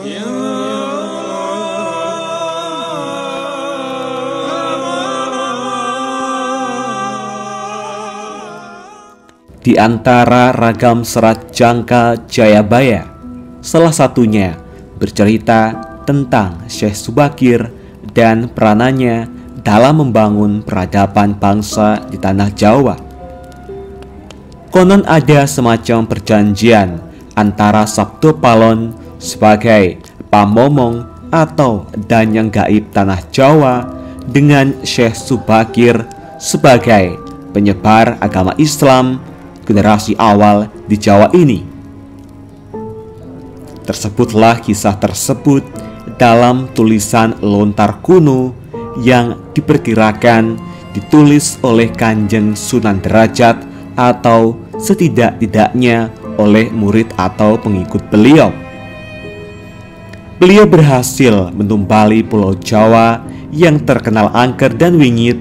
Di antara ragam serat jangka Jayabaya, salah satunya bercerita tentang Syekh Subakir dan peranannya dalam membangun peradaban bangsa di tanah Jawa. Konon ada semacam perjanjian antara Sabto Palon sebagai pamomong atau danyang gaib tanah Jawa dengan Syekh Subakir sebagai penyebar agama Islam generasi awal di Jawa ini. Tersebutlah kisah tersebut dalam tulisan lontar kuno yang diperkirakan ditulis oleh Kanjeng Sunan Derajat atau setidak-tidaknya oleh murid atau pengikut beliau. Beliau berhasil menumbali Pulau Jawa yang terkenal angker dan wingit.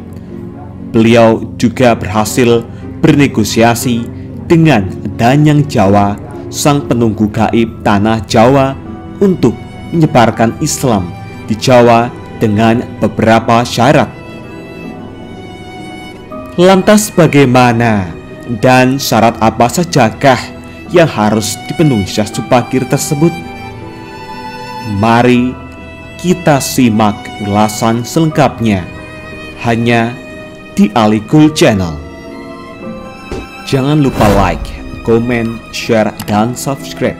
Beliau juga berhasil bernegosiasi dengan Danyang Jawa, sang penunggu gaib tanah Jawa, untuk menyebarkan Islam di Jawa dengan beberapa syarat. Lantas bagaimana dan syarat apa sajakah yang harus dipenuhi Syekh Subakir tersebut? Mari kita simak ulasan selengkapnya hanya di Alikul Channel. Jangan lupa like, komen, share, dan subscribe.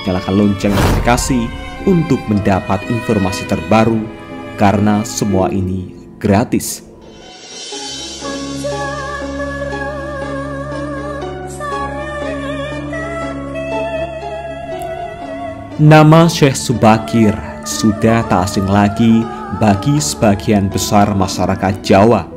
Nyalakan lonceng notifikasi untuk mendapat informasi terbaru, karena semua ini gratis. Nama Syekh Subakir sudah tak asing lagi bagi sebagian besar masyarakat Jawa.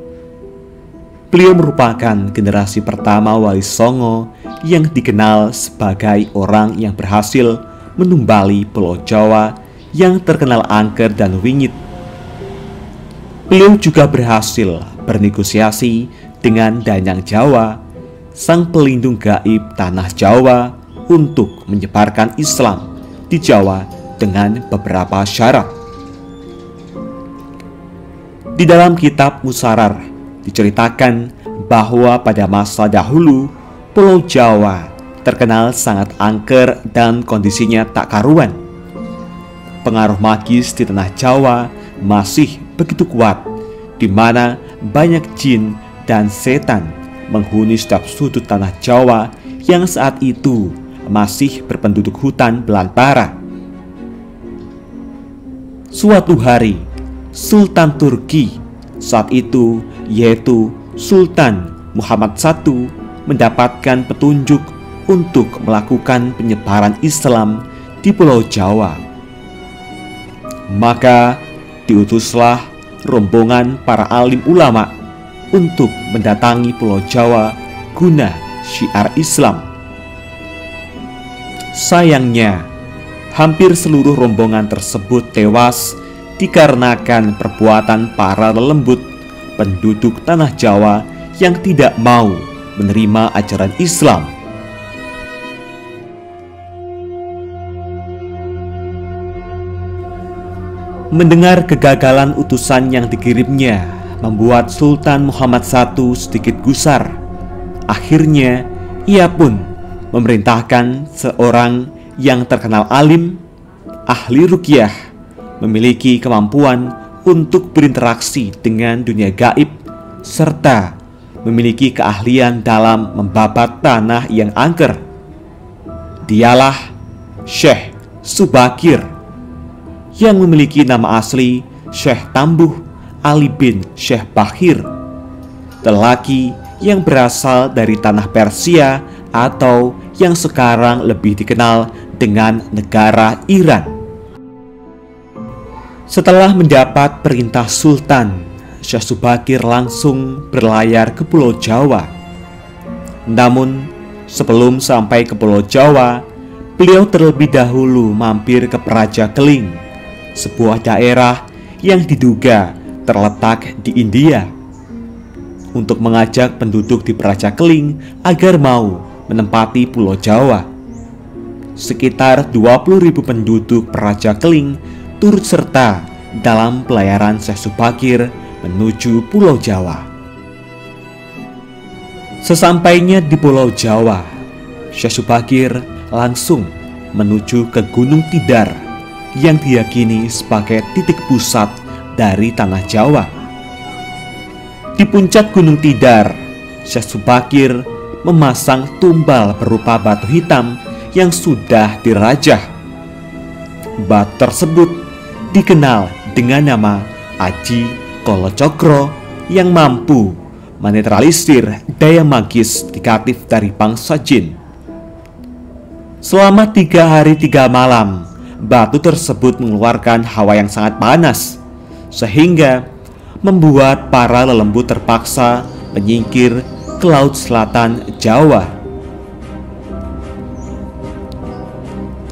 Beliau merupakan generasi pertama Wali Songo yang dikenal sebagai orang yang berhasil menumbali Pulau Jawa yang terkenal angker dan wingit. Beliau juga berhasil bernegosiasi dengan Danyang Jawa, sang pelindung gaib tanah Jawa, untuk menyebarkan Islam di Jawa dengan beberapa syarat. Di dalam kitab Musarar diceritakan bahwa pada masa dahulu Pulau Jawa terkenal sangat angker dan kondisinya tak karuan. Pengaruh magis di tanah Jawa masih begitu kuat, di mana banyak jin dan setan menghuni setiap sudut tanah Jawa yang saat itu masih berpenduduk hutan belantara. Suatu hari, Sultan Turki saat itu, yaitu Sultan Muhammad I, mendapatkan petunjuk untuk melakukan penyebaran Islam di Pulau Jawa. Maka diutuslah rombongan para alim ulama untuk mendatangi Pulau Jawa guna syiar Islam. Sayangnya, hampir seluruh rombongan tersebut tewas dikarenakan perbuatan para lelembut penduduk tanah Jawa yang tidak mau menerima ajaran Islam. Mendengar kegagalan utusan yang dikirimnya membuat Sultan Muhammad I sedikit gusar. Akhirnya ia pun memerintahkan seorang yang terkenal alim, ahli ruqyah, memiliki kemampuan untuk berinteraksi dengan dunia gaib, serta memiliki keahlian dalam membabat tanah yang angker. Dialah Syekh Subakir, yang memiliki nama asli Syekh Tambuh Ali bin Syekh Bakhir, lelaki yang berasal dari tanah Persia atau yang sekarang lebih dikenal dengan negara Iran. Setelah mendapat perintah Sultan, Syekh Subakir langsung berlayar ke Pulau Jawa. Namun, sebelum sampai ke Pulau Jawa, beliau terlebih dahulu mampir ke Praja Keling, sebuah daerah yang diduga terletak di India, untuk mengajak penduduk di Praja Keling agar mau menempati Pulau Jawa. sekitar 20.000 penduduk Praja Keling turut serta dalam pelayaran Syekh Subakir menuju Pulau Jawa. Sesampainya di Pulau Jawa, Syekh Subakir langsung menuju ke Gunung Tidar yang diyakini sebagai titik pusat dari tanah Jawa. Di puncak Gunung Tidar, Syekh Subakir memasang tumbal berupa batu hitam yang sudah dirajah. Batu tersebut dikenal dengan nama Aji Kolocokro yang mampu menetralisir daya magis negatif dari bangsa jin. Selama 3 hari 3 malam, batu tersebut mengeluarkan hawa yang sangat panas, sehingga membuat para lelembut terpaksa menyingkir ke Laut Selatan Jawa.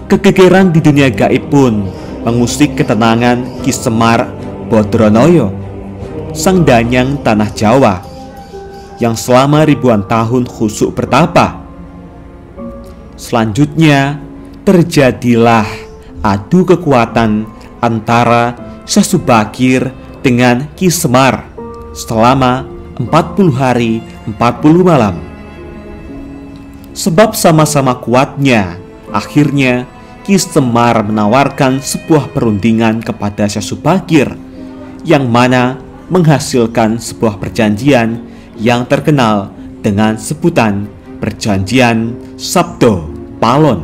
Kegegeran di dunia gaib pun mengusik ketenangan Ki Semar Bodronoyo, sang danyang tanah Jawa, yang selama ribuan tahun khusyuk bertapa. Selanjutnya terjadilah adu kekuatan antara Syekh Subakir dengan Ki Semar selama 40 hari 40 malam. Sebab sama-sama kuatnya, akhirnya Ki Semar menawarkan sebuah perundingan kepada Syekh Subakir, yang mana menghasilkan sebuah perjanjian yang terkenal dengan sebutan Perjanjian Sabdo Palon.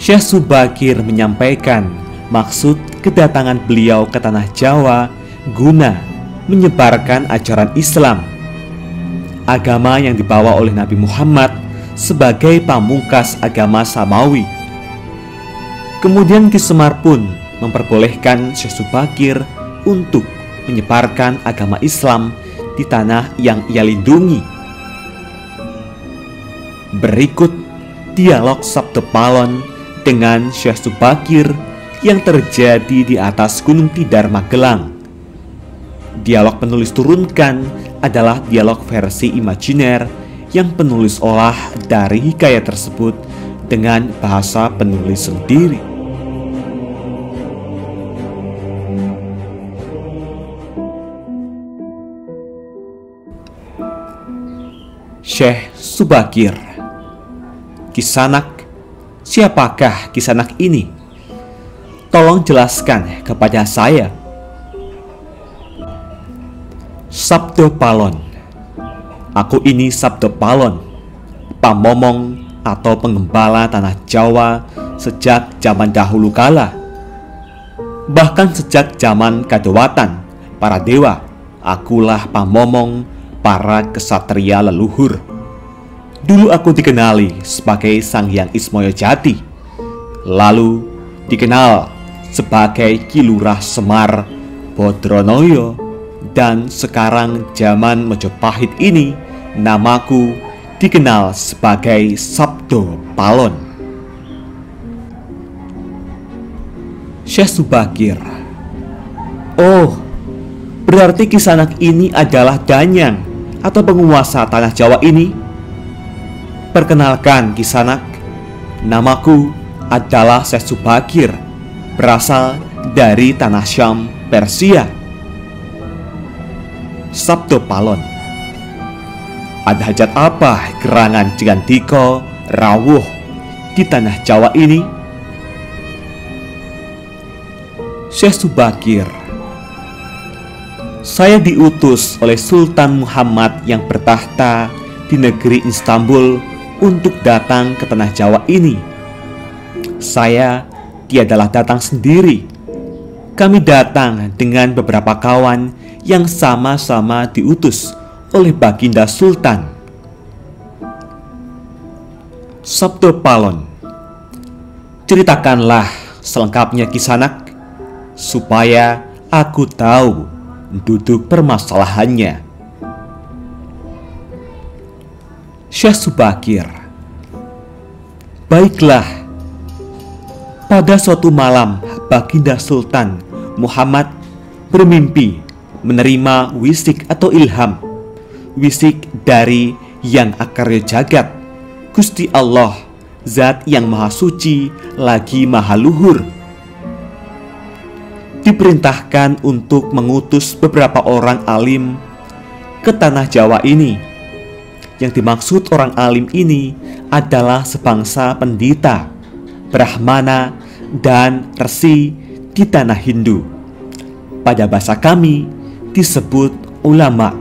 Syekh Subakir menyampaikan maksud kedatangan beliau ke tanah Jawa guna menyebarkan ajaran Islam, agama yang dibawa oleh Nabi Muhammad sebagai pamungkas agama Samawi. Kemudian Ki Semar pun memperbolehkan Syekh Subakir untuk menyebarkan agama Islam di tanah yang ia lindungi. Berikut dialog Sabdo Palon dengan Syekh Subakir yang terjadi di atas Gunung Tidar, Magelang. Dialog penulis turunkan adalah dialog versi imajiner yang penulis olah dari hikayat tersebut dengan bahasa penulis sendiri. Syekh Subakir. Kisanak, siapakah Kisanak ini? Tolong jelaskan kepada saya. Sabdo Palon. Aku ini Sabdo Palon, pamomong atau penggembala tanah Jawa sejak zaman dahulu kala. Bahkan sejak zaman Kadewatan, para dewa, akulah pamomong para kesatria leluhur. Dulu aku dikenali sebagai Sang Hyang Ismoyo Jati, lalu dikenal sebagai Ki Lurah Semar Bodronoyo, dan sekarang zaman Mojopahit ini namaku dikenal sebagai Sabdo Palon. Syekh Subakir. Oh, berarti Kisanak ini adalah danyang atau penguasa tanah Jawa ini? Perkenalkan Kisanak, namaku adalah Syekh Subakir, berasal dari tanah Syam, Persia. Sabdo Palon. Ada hajat apa gerangan Jigantiko rawuh di tanah Jawa ini? Syekh Subakir. Saya diutus oleh Sultan Muhammad yang bertahta di negeri Istanbul untuk datang ke tanah Jawa ini. Saya tiadalah datang sendiri. Kami datang dengan beberapa kawan yang sama-sama diutus oleh Baginda Sultan. Sabdo Palon. Ceritakanlah selengkapnya Kisanak, supaya aku tahu duduk permasalahannya. Syekh Subakir. Baiklah. Pada suatu malam, Baginda Sultan Muhammad bermimpi menerima wisik atau ilham, wisik dari Yang Akarya Jagat, Gusti Allah, Zat yang Maha Suci lagi Maha Luhur, diperintahkan untuk mengutus beberapa orang alim ke tanah Jawa ini. Yang dimaksud orang alim ini adalah sebangsa pendeta, brahmana, dan resi di tanah Hindu. Pada bahasa kami disebut ulama.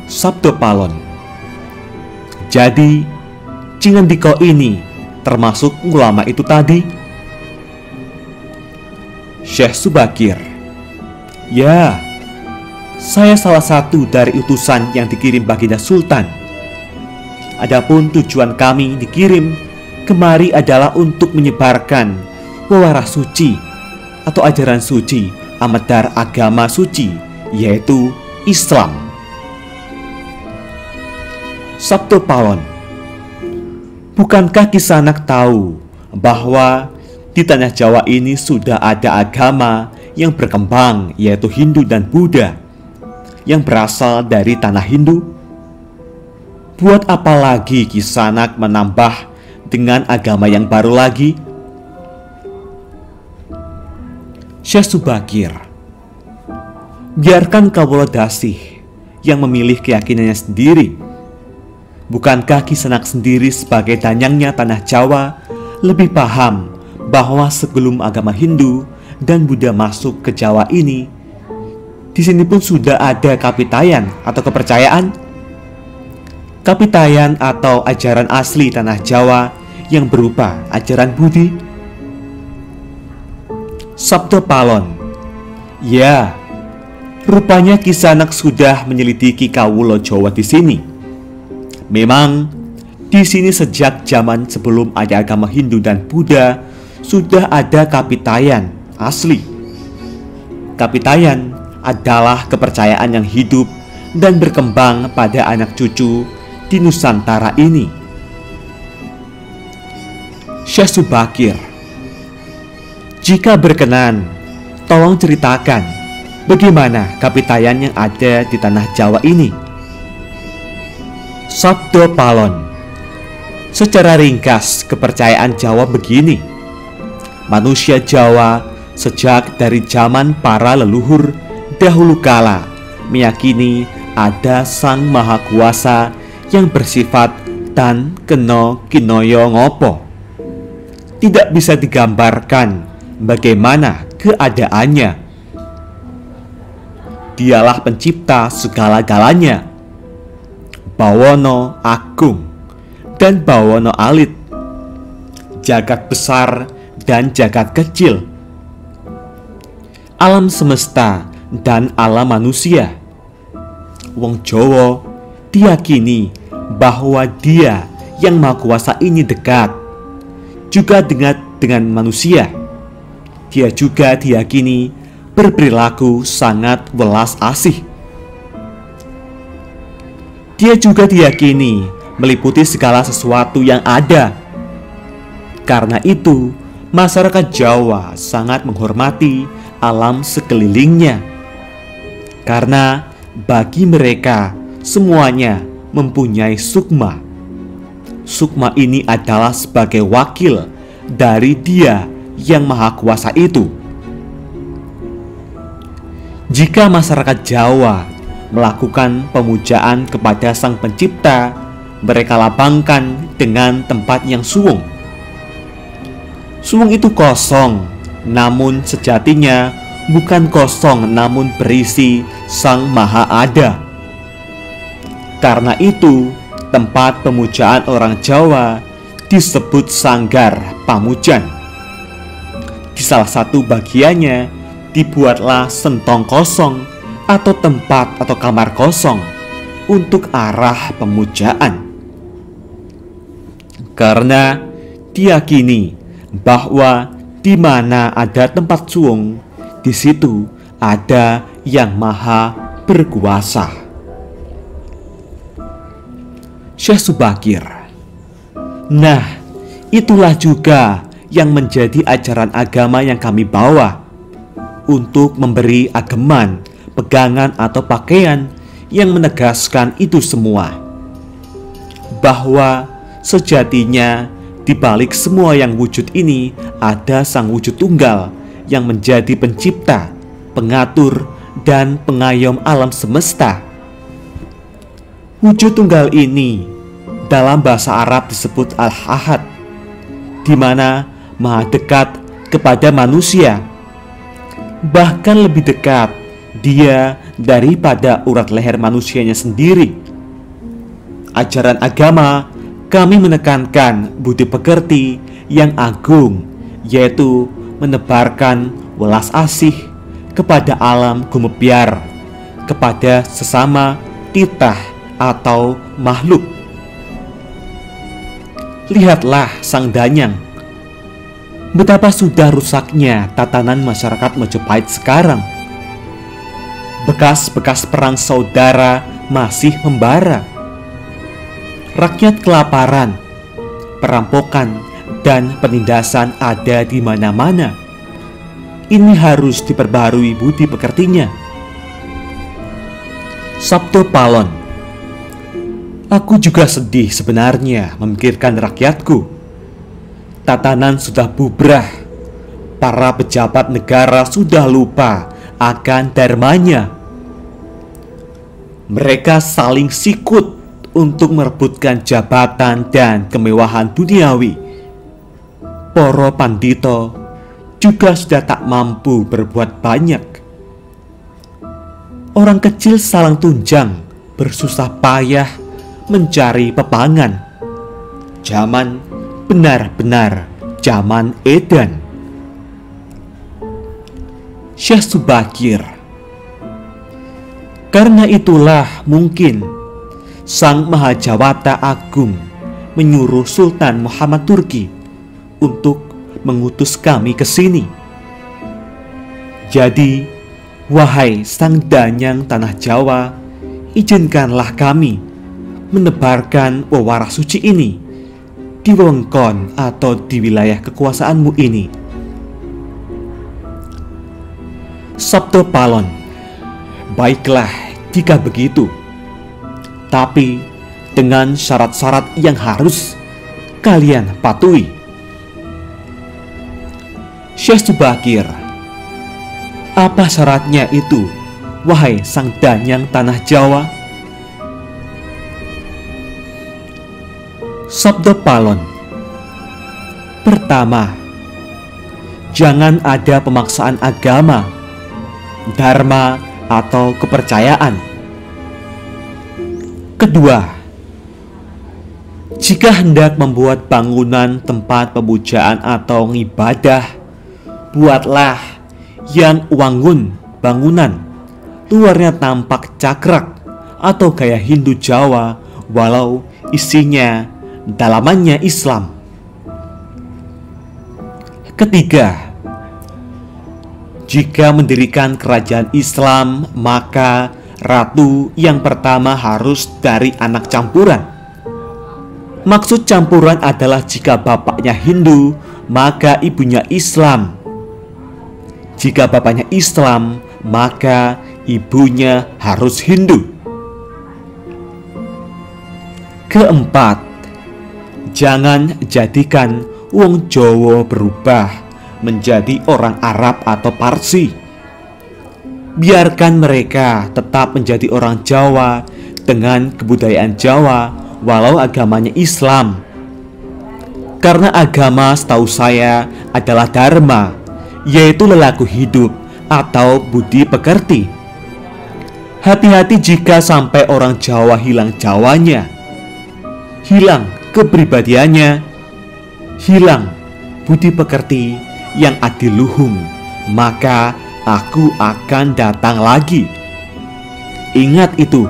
Sabdo Palon. Jadi, Cingendiko ini termasuk ulama itu tadi? Syekh Subakir. Ya, saya salah satu dari utusan yang dikirim Baginda Sultan. Adapun tujuan kami dikirim kemari adalah untuk menyebarkan wawaras suci atau ajaran suci amadar agama suci, yaitu Islam. Sabdo Palon. Bukankah Kisanak tahu bahwa di tanah Jawa ini sudah ada agama yang berkembang, yaitu Hindu dan Buddha, yang berasal dari tanah Hindu? Buat apa lagi Kisanak menambah dengan agama yang baru lagi? Syekh Subakir. Biarkan Kawula Dasih yang memilih keyakinannya sendiri. Bukankah Kisanak sendiri sebagai danyangnya tanah Jawa lebih paham bahwa sebelum agama Hindu dan Buddha masuk ke Jawa ini, di sini pun sudah ada kapitayan atau kepercayaan? Kapitayan atau ajaran asli tanah Jawa yang berupa ajaran Budi? Sabdo Palon. Ya, rupanya Kisanak sudah menyelidiki Kawula Jawa di sini. Memang di sini sejak zaman sebelum ada agama Hindu dan Buddha sudah ada kapitayan asli. Kapitayan adalah kepercayaan yang hidup dan berkembang pada anak cucu di Nusantara ini. Syekh Subakir. Jika berkenan, tolong ceritakan bagaimana kapitayan yang ada di tanah Jawa ini. Sabdo Palon. Secara ringkas, kepercayaan Jawa begini. Manusia Jawa sejak dari zaman para leluhur dahulu kala meyakini ada Sang Maha Kuasa yang bersifat tan keno kinoyo ngopo. Tidak bisa digambarkan bagaimana keadaannya. Dialah pencipta segala-galanya. Bawono Agung dan Bawono Alit, jagat besar dan jagat kecil, alam semesta dan alam manusia. Wong Jawa diyakini bahwa Dia yang Maha Kuasa ini dekat juga dengan manusia. Dia juga diyakini berperilaku sangat welas asih. Dia juga diyakini meliputi segala sesuatu yang ada. Karena itu, masyarakat Jawa sangat menghormati alam sekelilingnya. Karena bagi mereka semuanya mempunyai sukma. Sukma ini adalah sebagai wakil dari Dia yang Maha Kuasa itu. Jika masyarakat Jawa melakukan pemujaan kepada Sang Pencipta, mereka lapangkan dengan tempat yang suwung. Suwung itu kosong, namun sejatinya bukan kosong, namun berisi Sang Maha Ada. Karena itu, tempat pemujaan orang Jawa disebut Sanggar Pamujan. Di salah satu bagiannya dibuatlah sentong kosong atau tempat atau kamar kosong untuk arah pemujaan. Karena diyakini bahwa di mana ada tempat suwung, di situ ada yang maha berkuasa. Syekh Subakir. Nah, itulah juga yang menjadi ajaran agama yang kami bawa untuk memberi ageman, pegangan atau pakaian yang menegaskan itu semua. bahwa sejatinya di balik semua yang wujud ini ada Sang Wujud Tunggal yang menjadi pencipta, pengatur, dan pengayom alam semesta. Wujud Tunggal ini dalam bahasa Arab disebut Al-Ahad, di mana Maha dekat kepada manusia. Bahkan lebih dekat Dia daripada urat leher manusianya sendiri. Ajaran agama kami menekankan budi pekerti yang agung, yaitu menebarkan welas asih kepada alam gumebyar, kepada sesama titah atau makhluk. Lihatlah Sang Danyang, betapa sudah rusaknya tatanan masyarakat Majapahit sekarang. Bekas-bekas perang saudara masih membara. Rakyat kelaparan, perampokan, dan penindasan ada di mana-mana. Ini harus diperbarui budi pekertinya. Sabto Palon. Aku juga sedih sebenarnya memikirkan rakyatku. Tatanan sudah bubrah. Para pejabat negara sudah lupa akan dharmanya. Mereka saling sikut untuk merebutkan jabatan dan kemewahan duniawi. Para pandito juga sudah tak mampu berbuat banyak. Orang kecil salang tunjang bersusah payah mencari pepangan. Zaman benar-benar zaman edan. Syekh Subakir. Karena itulah mungkin Sang Mahajawata Agung menyuruh Sultan Muhammad Turki untuk mengutus kami ke sini. Jadi, wahai Sang Danyang Tanah Jawa, izinkanlah kami menebarkan wewarah suci ini di wewengkon atau di wilayah kekuasaanmu ini. Sabto Palon. Baiklah jika begitu, tapi dengan syarat-syarat yang harus kalian patuhi. Syekh Subakir. Apa syaratnya itu, wahai Sang Danyang Tanah Jawa? Sabto Palon. Pertama, jangan ada pemaksaan agama, dharma, atau kepercayaan. Kedua, jika hendak membuat bangunan tempat pemujaan atau ibadah, buatlah yang wangun bangunan luarnya tampak cakrak atau gaya Hindu Jawa, walau isinya dalamannya Islam. Ketiga, jika mendirikan kerajaan Islam, maka ratu yang pertama harus dari anak campuran. Maksud campuran adalah jika bapaknya Hindu, maka ibunya Islam. Jika bapaknya Islam, maka ibunya harus Hindu. Keempat, jangan jadikan wong Jawa berubah menjadi orang Arab atau Parsi. Biarkan mereka tetap menjadi orang Jawa dengan kebudayaan Jawa walau agamanya Islam. Karena agama setahu saya adalah dharma, yaitu lelaku hidup atau budi pekerti. Hati-hati jika sampai orang Jawa hilang Jawanya, hilang kepribadiannya, hilang budi pekerti yang adiluhung, maka aku akan datang lagi. Ingat itu,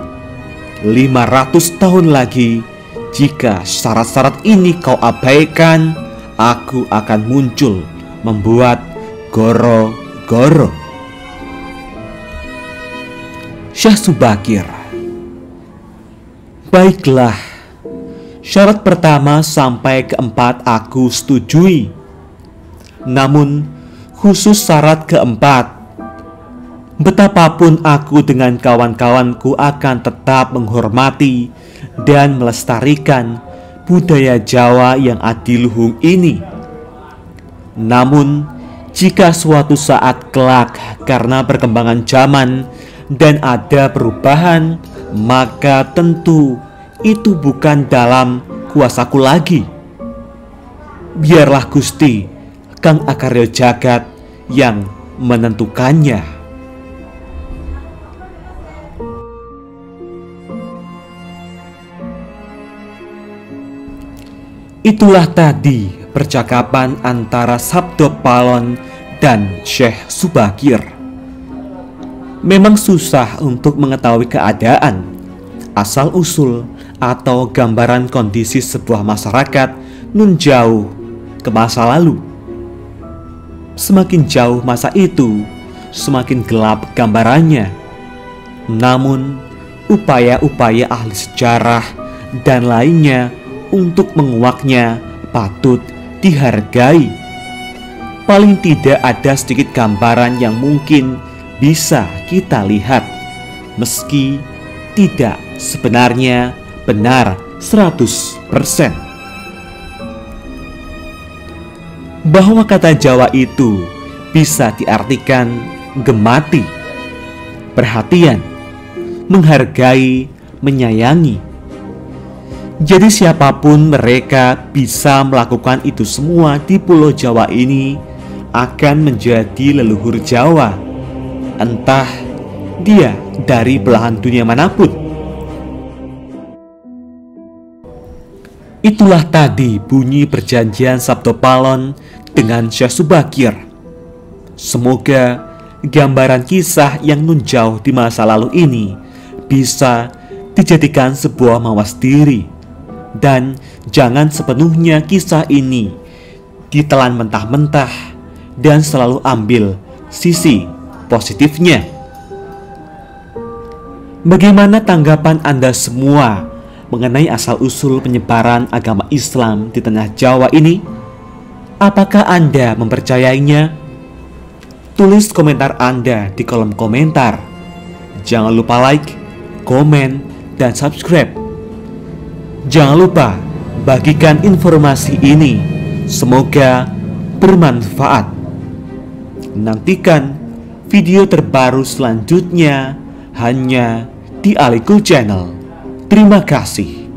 500 tahun lagi, jika syarat-syarat ini kau abaikan, aku akan muncul membuat goro-goro. Syekh Subakir. Baiklah, syarat pertama sampai keempat aku setujui. Namun khusus syarat keempat, Betapapun aku dengan kawan-kawanku akan tetap menghormati dan melestarikan budaya Jawa yang adiluhung ini. Namun, jika suatu saat kelak karena perkembangan zaman dan ada perubahan, maka tentu itu bukan dalam kuasaku lagi. Biarlah Gusti Kang Akarya Jagat yang menentukannya. Itulah tadi percakapan antara Sabdo Palon dan Syekh Subakir. Memang susah untuk mengetahui keadaan, asal-usul, atau gambaran kondisi sebuah masyarakat nun jauh ke masa lalu. Semakin jauh masa itu, semakin gelap gambarannya. Namun, upaya-upaya ahli sejarah dan lainnya untuk menguaknya patut dihargai. Paling tidak ada sedikit gambaran yang mungkin bisa kita lihat, meski tidak sebenarnya benar 100%. Bahwa kata Jawa itu bisa diartikan gemati, perhatian, menghargai, menyayangi. Jadi siapapun mereka bisa melakukan itu semua di Pulau Jawa ini akan menjadi leluhur Jawa, entah dia dari belahan dunia manapun. Itulah tadi bunyi perjanjian Sabdo Palon dengan Syekh Subakir. Semoga gambaran kisah yang nun jauh di masa lalu ini bisa dijadikan sebuah mawas diri. Dan jangan sepenuhnya kisah ini ditelan mentah-mentah dan selalu ambil sisi positifnya. Bagaimana tanggapan Anda semua mengenai asal-usul penyebaran agama Islam di tanah Jawa ini? Apakah Anda mempercayainya? Tulis komentar Anda di kolom komentar. Jangan lupa like, komen, dan subscribe. Jangan lupa bagikan informasi ini, semoga bermanfaat. Nantikan video terbaru selanjutnya hanya di Alikul Channel. Terima kasih.